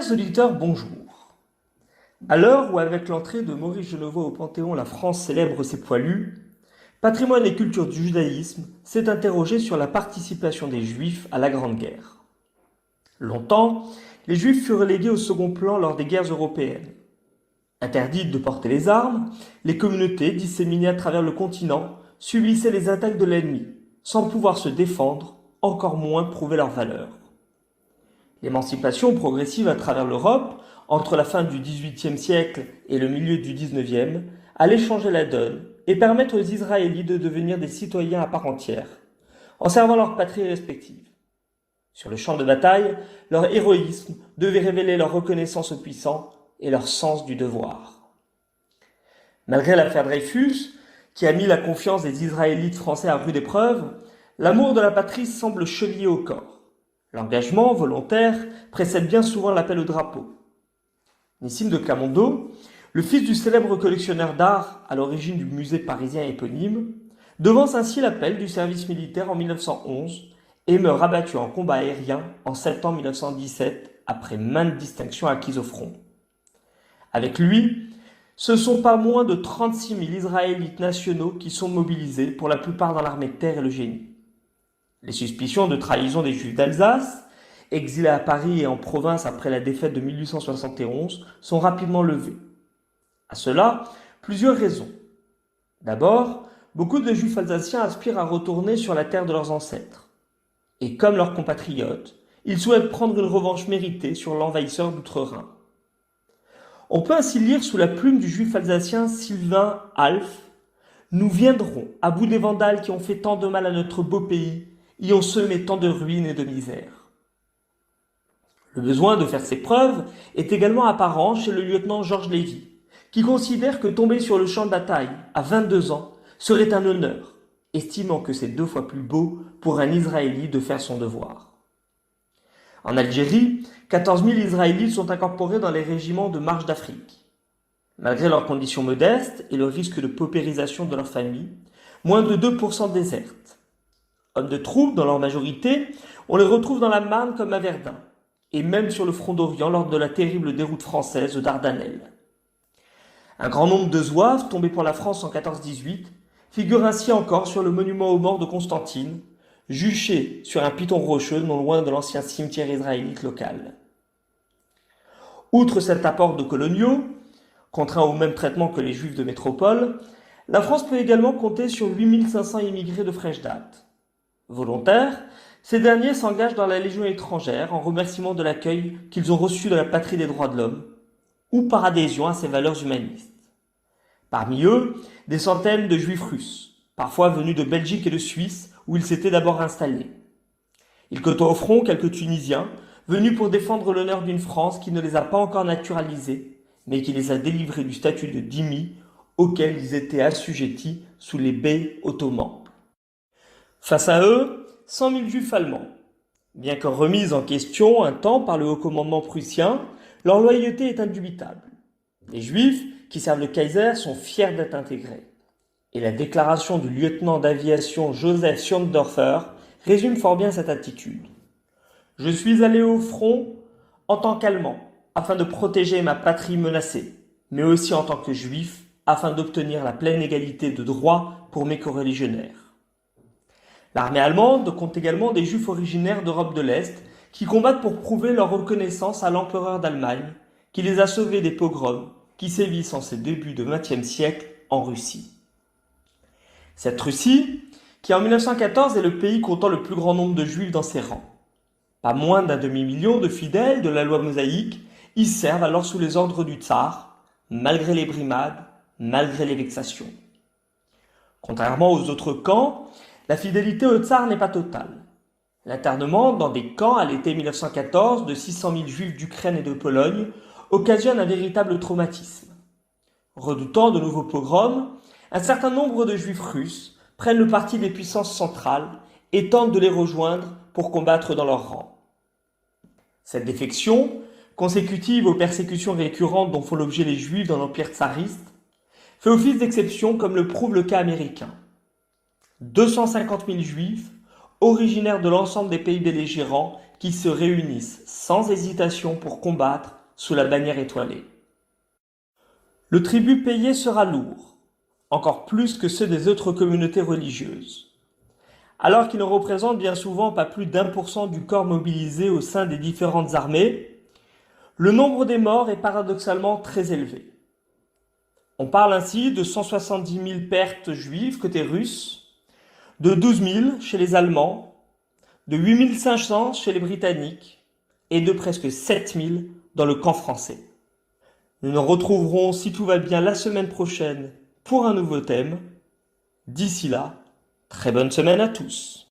Chers auditeurs, bonjour. À l'heure où, avec l'entrée de Maurice Genevoix au Panthéon, la France célèbre ses poilus, Patrimoine et culture du judaïsme s'est interrogé sur la participation des Juifs à la Grande Guerre. Longtemps, les Juifs furent relégués au second plan lors des guerres européennes. Interdites de porter les armes, les communautés disséminées à travers le continent subissaient les attaques de l'ennemi, sans pouvoir se défendre, encore moins prouver leur valeur. L'émancipation progressive à travers l'Europe, entre la fin du XVIIIe siècle et le milieu du XIXe, allait changer la donne et permettre aux Israélites de devenir des citoyens à part entière, en servant leur patrie respective. Sur le champ de bataille, leur héroïsme devait révéler leur reconnaissance aux puissants et leur sens du devoir. Malgré l'affaire Dreyfus, qui a mis la confiance des Israélites français à rude épreuve, l'amour de la patrie semble chevillé au corps. L'engagement volontaire précède bien souvent l'appel au drapeau. Nissim de Camondo, le fils du célèbre collectionneur d'art à l'origine du musée parisien éponyme, devance ainsi l'appel du service militaire en 1911 et meurt abattu en combat aérien en septembre 1917 après maintes distinctions acquises au front. Avec lui, ce sont pas moins de 36 000 Israélites nationaux qui sont mobilisés, pour la plupart dans l'armée de terre et le génie. Les suspicions de trahison des Juifs d'Alsace, exilés à Paris et en province après la défaite de 1871, sont rapidement levées. À cela, plusieurs raisons. D'abord, beaucoup de Juifs alsaciens aspirent à retourner sur la terre de leurs ancêtres. Et comme leurs compatriotes, ils souhaitent prendre une revanche méritée sur l'envahisseur d'Outre-Rhin. On peut ainsi lire sous la plume du juif alsacien Sylvain Alf: « Nous viendrons à bout des Vandales qui ont fait tant de mal à notre beau pays, y ont semé tant de ruines et de misère. » Le besoin de faire ses preuves est également apparent chez le lieutenant Georges Lévy, qui considère que tomber sur le champ de bataille à 22 ans serait un honneur, estimant que c'est 2 fois plus beau pour un Israélite de faire son devoir. En Algérie, 14 000 Israélites sont incorporés dans les régiments de Marche d'Afrique. Malgré leurs conditions modestes et le risque de paupérisation de leur famille, moins de 2% désertent. Hommes de troupes dans leur majorité, on les retrouve dans la Marne comme à Verdun, et même sur le front d'Orient lors de la terrible déroute française aux Dardanelles. Un grand nombre de Zouaves tombés pour la France en 14-18 figurent ainsi encore sur le monument aux morts de Constantine, juché sur un piton rocheux non loin de l'ancien cimetière israélite local. Outre cet apport de coloniaux, contraints au même traitement que les Juifs de métropole, la France peut également compter sur 8500 immigrés de fraîche date. Volontaires, ces derniers s'engagent dans la Légion étrangère en remerciement de l'accueil qu'ils ont reçu de la patrie des droits de l'homme, ou par adhésion à ses valeurs humanistes. Parmi eux, des centaines de Juifs russes, parfois venus de Belgique et de Suisse, où ils s'étaient d'abord installés. Ils côtoient au front quelques Tunisiens, venus pour défendre l'honneur d'une France qui ne les a pas encore naturalisés, mais qui les a délivrés du statut de dhimmi auquel ils étaient assujettis sous les bey ottomans. Face à eux, 100 000 Juifs allemands. Bien que remise en question un temps par le haut commandement prussien, leur loyauté est indubitable. Les Juifs qui servent le Kaiser sont fiers d'être intégrés. Et la déclaration du lieutenant d'aviation Joseph Schirndorfer résume fort bien cette attitude. « Je suis allé au front en tant qu'Allemand, afin de protéger ma patrie menacée, mais aussi en tant que Juif, afin d'obtenir la pleine égalité de droits pour mes coreligionnaires. » L'armée allemande compte également des Juifs originaires d'Europe de l'Est qui combattent pour prouver leur reconnaissance à l'empereur d'Allemagne, qui les a sauvés des pogroms qui sévissent en ces débuts du XXe siècle en Russie. Cette Russie, qui en 1914 est le pays comptant le plus grand nombre de Juifs dans ses rangs. Pas moins d'un demi-million de fidèles de la loi mosaïque y servent alors sous les ordres du tsar, malgré les brimades, malgré les vexations. Contrairement aux autres camps, la fidélité au tsar n'est pas totale. L'internement dans des camps à l'été 1914 de 600 000 Juifs d'Ukraine et de Pologne occasionne un véritable traumatisme. Redoutant de nouveaux pogroms, un certain nombre de Juifs russes prennent le parti des puissances centrales et tentent de les rejoindre pour combattre dans leurs rangs. Cette défection, consécutive aux persécutions récurrentes dont font l'objet les Juifs dans l'Empire tsariste, fait office d'exception comme le prouve le cas américain. 250 000 Juifs, originaires de l'ensemble des pays belligérants, qui se réunissent sans hésitation pour combattre sous la bannière étoilée. Le tribut payé sera lourd, encore plus que ceux des autres communautés religieuses. Alors qu'ils ne représentent bien souvent pas plus d'1% du corps mobilisé au sein des différentes armées, le nombre des morts est paradoxalement très élevé. On parle ainsi de 170 000 pertes juives côté russe, de 12 000 chez les Allemands, de 8 500 chez les Britanniques et de presque 7 000 dans le camp français. Nous nous retrouverons, si tout va bien, la semaine prochaine pour un nouveau thème. D'ici là, très bonne semaine à tous.